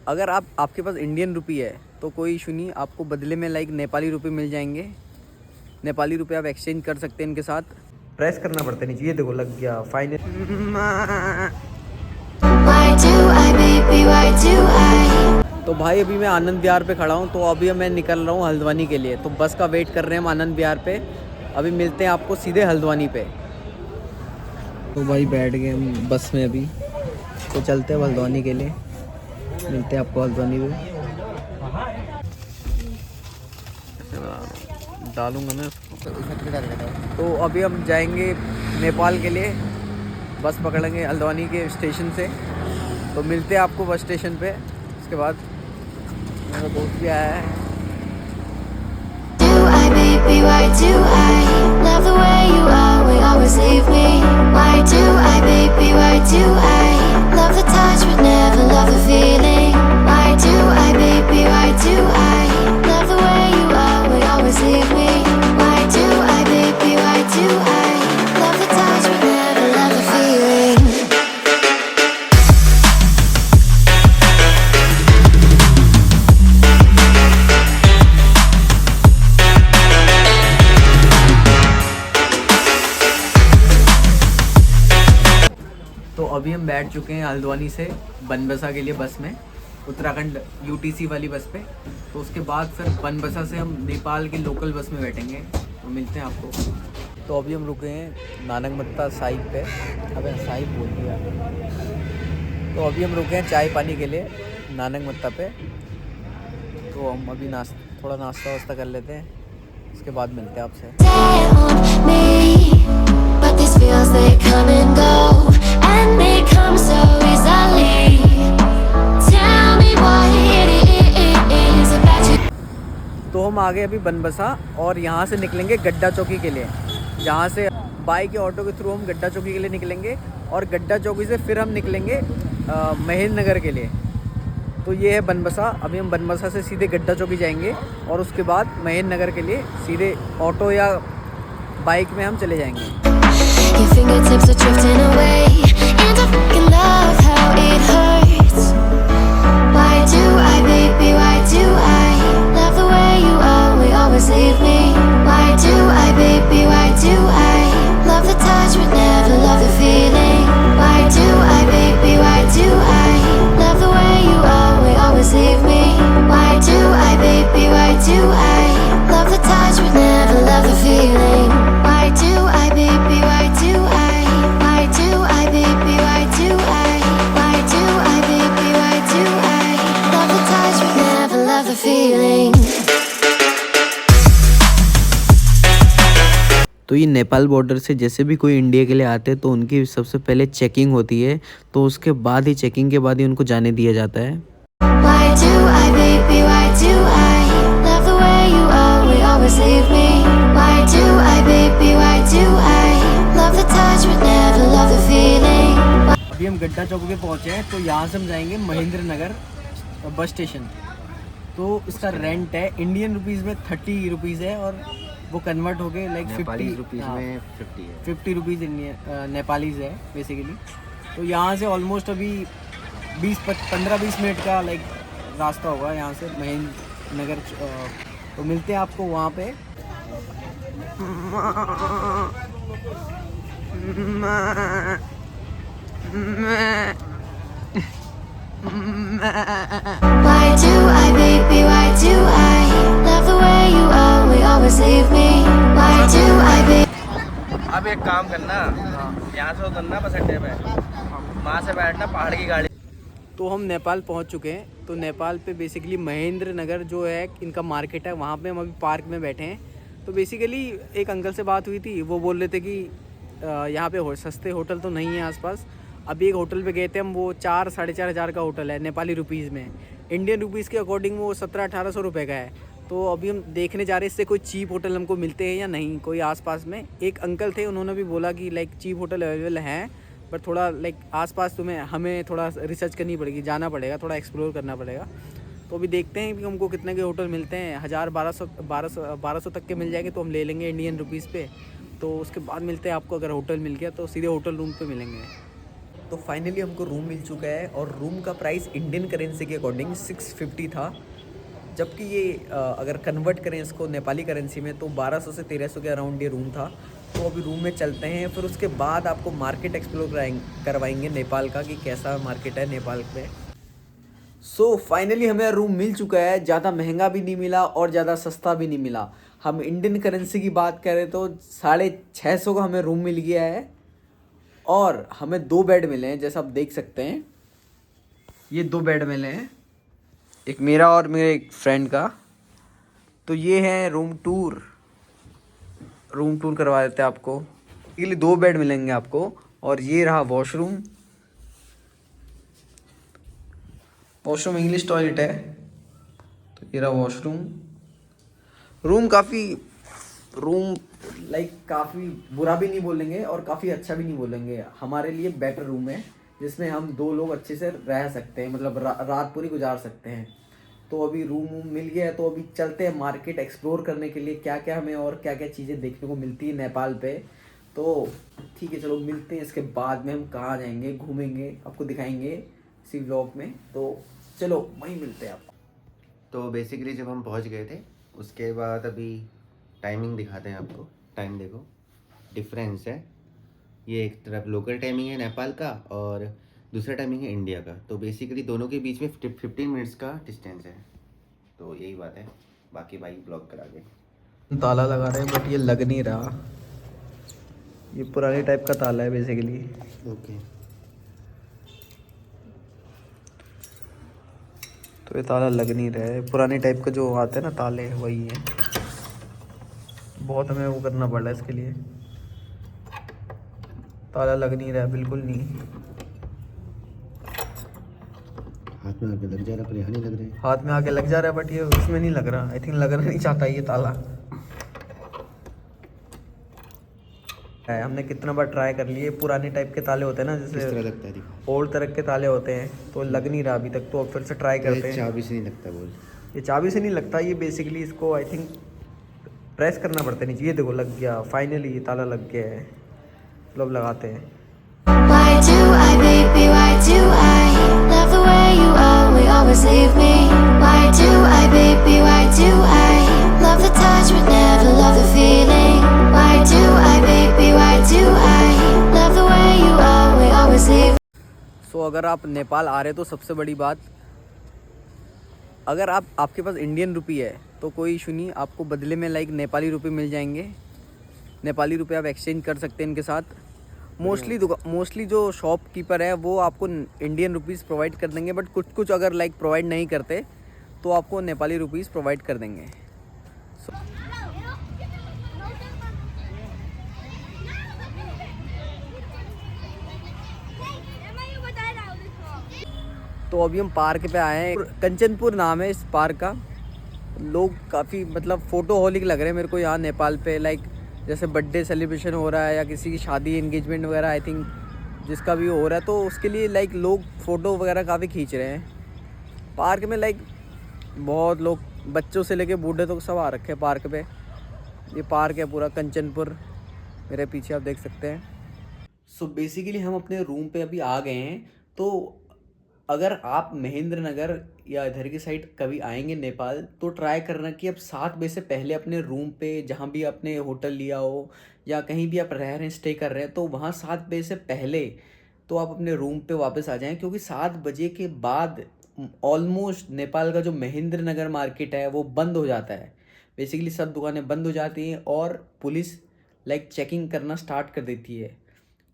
अगर आपके पास Indian rupee है तो कोई इशू नहीं, आपको बदले में लाइक नेपाली रुपये मिल जाएंगे। नेपाली रुपये आप एक्सचेंज कर सकते हैं इनके साथ। प्रेस करना पड़ता है नीचे, ये देखो लग गया फाइनल। तो भाई अभी मैं आनंद विहार पे खड़ा हूँ, तो अभी मैं निकल रहा हूँ हल्द्वानी के लिए। तो बस का वेट कर रहे हैं हम आनंद विहार पे। अभी मिलते हैं आपको सीधे हल्द्वानी पे। तो भाई बैठ गए हम बस में अभी, तो चलते हैं हल्द्वानी के लिए। मिलते हैं आपको हल्द्वानी में। डालूंगा मैं उसको। तो अभी हम जाएंगे नेपाल के लिए, बस पकड़ेंगे हल्द्वानी के स्टेशन से। तो मिलते हैं आपको बस स्टेशन पे। उसके बाद मेरा दोस्त भी आया है। तो अभी हम बैठ चुके हैं हल्द्वानी से बनबसा के लिए बस में, उत्तराखंड यूटीसी वाली बस पे। तो उसके बाद फिर बनबसा से हम नेपाल के लोकल बस में बैठेंगे। तो मिलते हैं आपको। तो अभी हम रुके हैं नानकमत्ता साहिब पे। अबे साहिब बोल दिया। तो अभी हम रुके हैं चाय पानी के लिए नानकमत्ता पे। तो हम अभी थोड़ा नाश्ता वास्ता कर लेते हैं, उसके बाद मिलते हैं आपसे। तो हम आ गए अभी बनबसा और यहाँ से निकलेंगे गड्ढा चौकी के लिए, जहाँ से बाइक या ऑटो के थ्रू हम गड्ढा चौकी के लिए निकलेंगे। और गड्ढा चौकी से फिर हम निकलेंगे महेंद्र नगर के लिए। तो ये है बनबसा। अभी हम बनबसा से सीधे गड्ढा चौकी जाएंगे और उसके बाद महेंद्र नगर के लिए सीधे ऑटो या बाइक में हम चले जाएंगे। तो ये नेपाल बॉर्डर से जैसे भी कोई इंडिया के लिए आते हैं तो उनकी सबसे पहले चेकिंग होती है। तो उसके बाद ही चेकिंग के बाद ही उनको जाने दिया जाता है। अभी हम गड्ढा चौक पे पहुंचे हैं। तो यहाँ से हम जाएंगे महेंद्र नगर बस स्टेशन। तो इसका रेंट है इंडियन रुपीज़ में 30 रुपीज़ है, और वो कन्वर्ट हो गए लाइक 50 रुपीज़ में 50 रुपीज़ नेपालीज़ है बेसिकली। तो यहाँ से ऑलमोस्ट अभी 15-20 मिनट का लाइक रास्ता होगा यहाँ से महेंद्र नगर। तो मिलते हैं आपको वहाँ पे। अब एक काम करना, यहाँ से उतरना बस अड्डे पे, वहाँ से बैठना पहाड़ की गाड़ी। तो हम नेपाल पहुँच चुके हैं। तो नेपाल पे बेसिकली महेंद्र नगर जो है इनका मार्केट है, वहाँ पे हम अभी पार्क में बैठे हैं। तो बेसिकली एक अंकल से बात हुई थी, वो बोल रहे थे कि यहाँ पे सस्ते होटल तो नहीं है आसपास। अभी एक होटल पे गए थे हम, वो 4-4.5 हज़ार का होटल है नेपाली रुपीज़ में। इंडियन रुपीज़ के अकॉर्डिंग वो 1700-1800 रुपये का है। तो अभी हम देखने जा रहे हैं इससे कोई चीप होटल हमको मिलते हैं या नहीं कोई आसपास में। एक अंकल थे, उन्होंने भी बोला कि लाइक चीप होटल अवेलेबल हैं, पर थोड़ा लाइक आसपास हमें थोड़ा रिसर्च करनी पड़ेगी, जाना पड़ेगा, थोड़ा एक्सप्लोर करना पड़ेगा। तो अभी देखते हैं कि हमको कितने के होटल मिलते हैं। 1000-1200 तक के मिल जाएंगे तो हम ले लेंगे इंडियन रुपीज़ पे। तो उसके बाद मिलते हैं आपको। अगर होटल मिल गया तो सीधे होटल रूम पे मिलेंगे। तो फाइनली हमको रूम मिल चुका है और रूम का प्राइस इंडियन करेंसी के अकॉर्डिंग 650 था, जबकि ये अगर कन्वर्ट करें इसको नेपाली करेंसी में तो 1200 से 1300 के अराउंड ये रूम था। तो अभी रूम में चलते हैं, फिर उसके बाद आपको मार्केट एक्सप्लोर करवाएंगे नेपाल का कि कैसा मार्केट है नेपाल में। सो फाइनली हमें रूम मिल चुका है। ज़्यादा महंगा भी नहीं मिला और ज़्यादा सस्ता भी नहीं मिला। हम इंडियन करेंसी की बात करें तो 650 का हमें रूम मिल गया है और हमें 2 बेड मिले हैं, जैसा आप देख सकते हैं। ये 2 बेड मिले हैं, एक मेरा और मेरे एक फ्रेंड का। तो ये है रूम टूर करवा देते हैं आपको। इसके लिए 2 बेड मिलेंगे आपको। और ये रहा वॉशरूम इंग्लिश टॉयलेट है। तो ये रहा वॉशरूम। रूम काफ़ी बुरा भी नहीं बोलेंगे और काफ़ी अच्छा भी नहीं बोलेंगे। हमारे लिए बेटर रूम है जिसमें हम 2 लोग अच्छे से रह सकते हैं, मतलब रात पूरी गुजार सकते हैं। तो अभी रूम मिल गया है, तो अभी चलते हैं मार्केट एक्सप्लोर करने के लिए, क्या क्या हमें और क्या क्या चीज़ें देखने को मिलती है नेपाल पे। तो ठीक है, चलो मिलते हैं। इसके बाद में हम कहाँ जाएंगे, घूमेंगे, आपको दिखाएंगे इसी व्लॉग में। तो चलो वहीं मिलते हैं आपको। तो बेसिकली जब हम पहुंच गए थे उसके बाद अभी टाइमिंग दिखाते हैं आपको। टाइम देखो, डिफरेंस है। ये एक तरफ लोकल टाइमिंग है नेपाल का और दूसरा टाइमिंग है इंडिया का। तो बेसिकली दोनों के बीच में 15 मिनट्स का डिस्टेंस है। तो यही बात है, बाकी भाई ब्लॉग करा के ताला लगा रहे हैं बट ये लग नहीं रहा। ये पुराने टाइप का ताला है बेसिकली। ओके। तो ये ताला लग नहीं रहा है। पुराने टाइप का जो आते हैं ना ताले, वही है। बहुत हमें वो करना पड़ रहा है इसके लिए। ताला लग नहीं रहा है, बिल्कुल नहीं। हाथ में आके लग जा रहा पर यहाँ नहीं लग रहा है। हाथ में आके लग जा रहा है बट ये उसमें नहीं लग रहा। आई थिंक लगना नहीं चाहता ये ताला। हमने कितना बार ट्राई कर लिए। पुराने टाइप के ताले होते हैं ना, किस तरह जैसे लगता है देखो। ओल्ड तरह के ताले होते हैं, तो लग नहीं रहा अभी तक। तो अब फिर से ट्राई करते हैं। चाबी से नहीं लगता बोल। ये चाबी से नहीं लगता, ये बेसिकली इसको आई थिंक प्रेस करना पड़ता है नीचे। ये देखो लग गया, फाइनली ये ताला लग गया है। तो अब लगाते हैं। Why do I, baby, why do I love the way you always leave me? Why do I, baby, why do I love the touch but never love the feeling? Why do I, baby, why do I love the way you always leave me? सो अगर आप नेपाल आ रहे तो सबसे बड़ी बात, अगर आपके पास Indian rupee है तो कोई इशू नहीं, आपको बदले में नेपाली रुपए मिल जाएंगे। नेपाली रुपए आप एक्सचेंज कर सकते हैं इनके साथ। मोस्टली जो शॉपकीपर है वो आपको इंडियन रुपीज़ प्रोवाइड कर देंगे, बट कुछ अगर प्रोवाइड नहीं करते तो आपको नेपाली रुपीज़ प्रोवाइड कर देंगे। तो अभी हम पार्क पे आए हैं। कंचनपुर नाम है इस पार्क का। लोग काफ़ी फ़ोटो हॉलिक लग रहे हैं मेरे को यहाँ नेपाल पे। जैसे बर्थडे सेलिब्रेशन हो रहा है या किसी की शादी एंगेजमेंट वगैरह, आई थिंक जिसका भी हो रहा है, तो उसके लिए लोग फ़ोटो वगैरह काफ़ी खींच रहे हैं पार्क में। बहुत लोग, बच्चों से लेके बूढ़े तक सब आ रखे हैं पार्क पे। ये पार्क है पूरा कंचनपुर, मेरे पीछे आप देख सकते हैं। सो बेसिकली हम अपने रूम पे अभी आ गए हैं। तो अगर आप महेंद्र नगर या इधर की साइड कभी आएंगे नेपाल, तो ट्राई करना कि आप 7 बजे से पहले अपने रूम पे, जहाँ भी आपने होटल लिया हो या कहीं भी आप रह रहे हैं, स्टे कर रहे हैं, तो वहाँ 7 बजे से पहले तो आप अपने रूम पे वापस आ जाएं। क्योंकि 7 बजे के बाद ऑलमोस्ट नेपाल का जो महेंद्र नगर मार्केट है वो बंद हो जाता है। बेसिकली सब दुकानें बंद हो जाती हैं और पुलिस चेकिंग करना स्टार्ट कर देती है।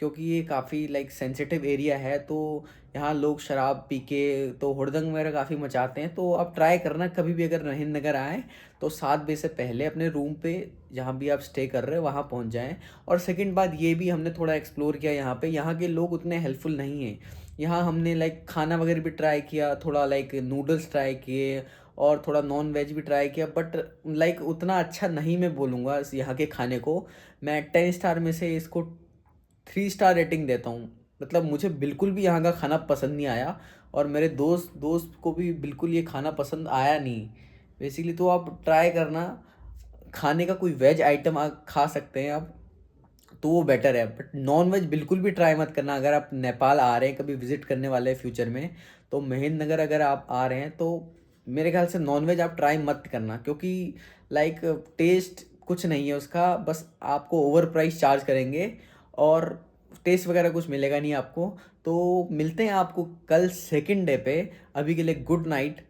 क्योंकि ये काफ़ी सेंसिटिव एरिया है, तो यहाँ लोग शराब पी के तो हुड़दंग वगैरह काफ़ी मचाते हैं। तो आप ट्राई करना कभी भी अगर महेंद्र नगर आएँ तो 7 बजे से पहले अपने रूम पे, जहाँ भी आप स्टे कर रहे हो, वहाँ पहुँच जाएँ। और सेकंड बात ये भी हमने थोड़ा एक्सप्लोर किया यहाँ पे, यहाँ के लोग उतने हेल्पफुल नहीं हैं। यहाँ हमने खाना वगैरह भी ट्राई किया, थोड़ा नूडल्स ट्राई किए और थोड़ा नॉन वेज भी ट्राई किया, बट उतना अच्छा नहीं मैं बोलूँगा इस यहाँ के खाने को। मैं 10 स्टार में से इसको 3 स्टार रेटिंग देता हूँ। मुझे बिल्कुल भी यहाँ का खाना पसंद नहीं आया और मेरे दोस्त को भी बिल्कुल ये खाना पसंद आया नहीं बेसिकली। तो आप ट्राई करना, खाने का कोई वेज आइटम आप खा सकते हैं आप। तो वो बेटर है। बट नॉन वेज बिल्कुल भी ट्राई मत करना अगर आप नेपाल आ रहे हैं, कभी विजिट करने वाले हैं फ्यूचर में। तो महेंद्र नगर अगर आप आ रहे हैं तो मेरे ख्याल से नॉन वेज आप ट्राई मत करना, क्योंकि लाइक टेस्ट कुछ नहीं है उसका, बस आपको ओवर प्राइस चार्ज करेंगे और टेस्ट वगैरह कुछ मिलेगा नहीं आपको। तो मिलते हैं आपको कल सेकंड डे पे। अभी के लिए गुड नाइट।